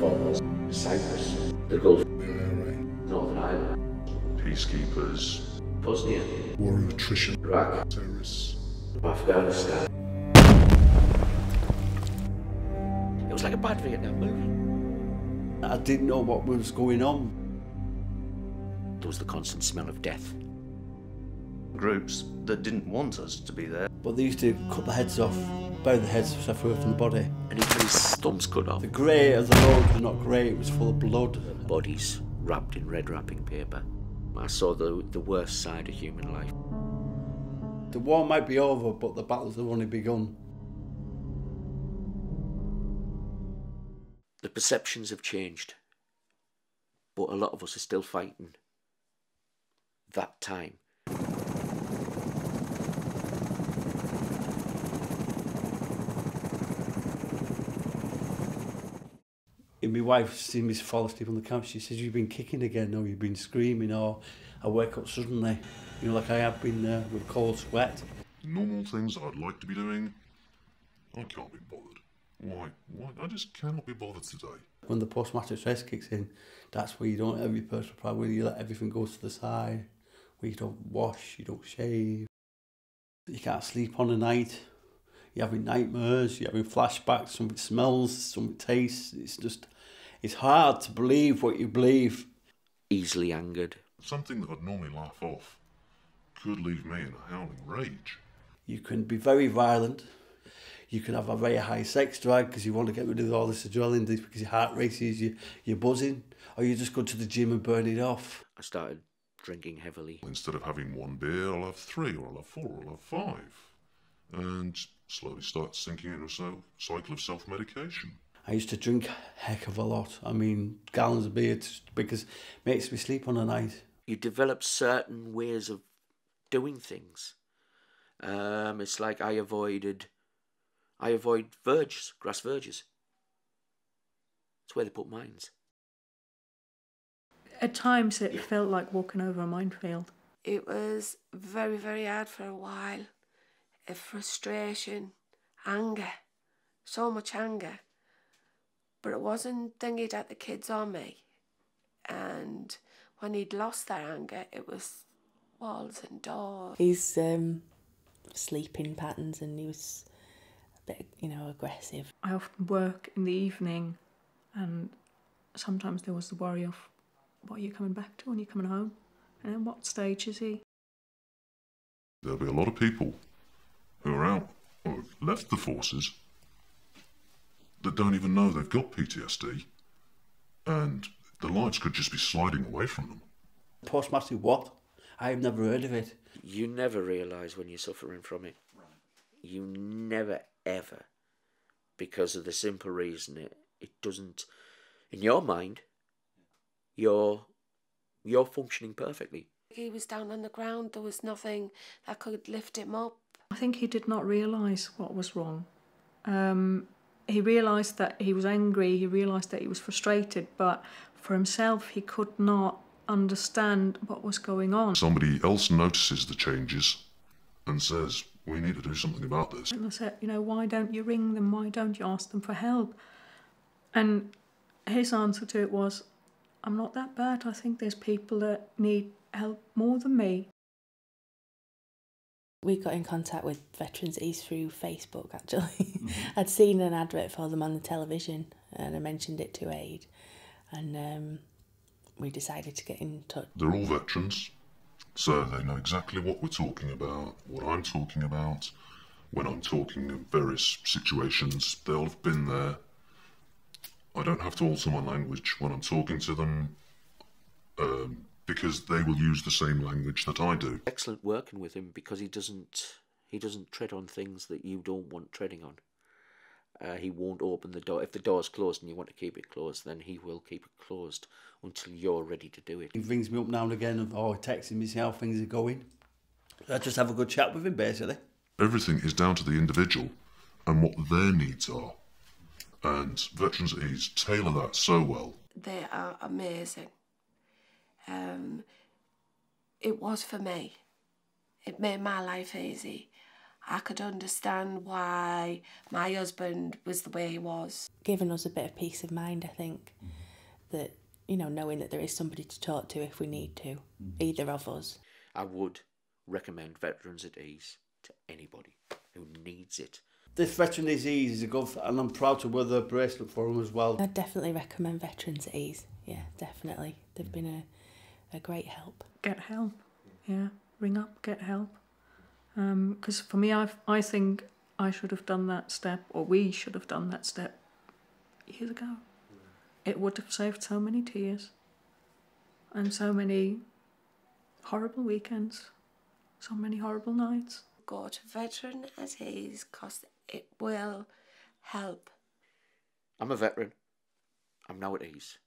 Falklands, Cyprus, the Gulf, Northern Ireland, peacekeepers, Bosnia, war and attrition, Iraq, terrorists, Afghanistan. It was like a bad Vietnam movie. I didn't know what was going on. There was the constant smell of death. groups that didn't want us to be there. But they used to cut the heads off, bury the heads separate from the body. And he had his thumbs cut off. The grey of the road was not grey, it was full of blood. Bodies wrapped in red wrapping paper. I saw the worst side of human life. The war might be over, but the battles have only begun. The perceptions have changed, but a lot of us are still fighting that time. And my wife seen me fall asleep on the couch. She says, "You've been kicking again, or you've been screaming, or I wake up suddenly, you know, like I have been with cold sweat." normal things that I'd like to be doing, I can't be bothered. Why? I just cannot be bothered today. When the post-traumatic stress kicks in, that's where you don't have your personal pride, where you let everything go to the side, where you don't wash, you don't shave. You can't sleep on a night. You're having nightmares, you're having flashbacks, something smells, something tastes. It's hard to believe what you believe. Easily angered. Something that I'd normally laugh off could leave me in a howling rage. You can be very violent. You can have a very high sex drive because you want to get rid of all this adrenaline because your heart races, you're buzzing. Or you just go to the gym and burn it off. I started drinking heavily. Instead of having one beer, I'll have 3, or I'll have 4, or I'll have 5. And slowly start sinking into a cycle of self-medication. I used to drink a heck of a lot. I mean, gallons of beer because it makes me sleep on a night. You develop certain ways of doing things. It's like I avoid verges, grass verges. It's where they put mines. At times it felt like walking over a minefield. It was very, very hard for a while. Frustration, anger, so much anger. But it wasn't thinking at the kids on me. And when he'd lost that anger, it was walls and doors. His sleeping patterns, and he was a bit, aggressive. I often work in the evening, and sometimes there was the worry of, what are you coming back to when you're coming home? And at what stage is he? There'll be a lot of people who are out or have left the forces that don't even know they've got PTSD, and their lives could just be sliding away from them. Post-traumatic what? I've never heard of it. You never realise when you're suffering from it. Right. You never, ever. Because of the simple reason it doesn't... In your mind, you're functioning perfectly. He was down on the ground. There was nothing that could lift him up. I think he did not realise what was wrong. He realised that he was angry, he realised that he was frustrated, but for himself he could not understand what was going on. Somebody else notices the changes and says, we need to do something about this. And I said, why don't you ring them? Why don't you ask them for help? And his answer to it was, I'm not that bad. I think there's people that need help more than me. We got in contact with Veterans East through Facebook, actually. I'd seen an advert for them on the television and I mentioned it to Aid, and we decided to get in touch. They're all veterans, so they know exactly what we're talking about, what I'm talking about. When I'm talking in various situations, they'll have been there. I don't have to alter my language when I'm talking to them, because they will use the same language that I do. Excellent working with him because he doesn't tread on things that you don't want treading on. He won't open the door. If the door's closed and you want to keep it closed, then he will keep it closed until you're ready to do it. He rings me up now and again, texting me, see how things are going. I just have a good chat with him, basically. Everything is down to the individual and what their needs are. And Veterans East tailor that so well. They are amazing. It was for me. It made my life easy. I could understand why my husband was the way he was. Giving us a bit of peace of mind, I think, that, you know, knowing that there is somebody to talk to if we need to, either of us. I would recommend Veterans at Ease to anybody who needs it. This Veteran Disease is a good, and I'm proud to wear the bracelet for them as well. I'd definitely recommend Veterans at Ease. Yeah, definitely. They've been a great help. Get help. Yeah, ring up, get help. Because for me, I think I should have done that step, or we should have done that step years ago. It would have saved so many tears and so many horrible weekends, so many horrible nights. Go to Veteran at Ease because it will help. I'm a veteran. I'm now at ease.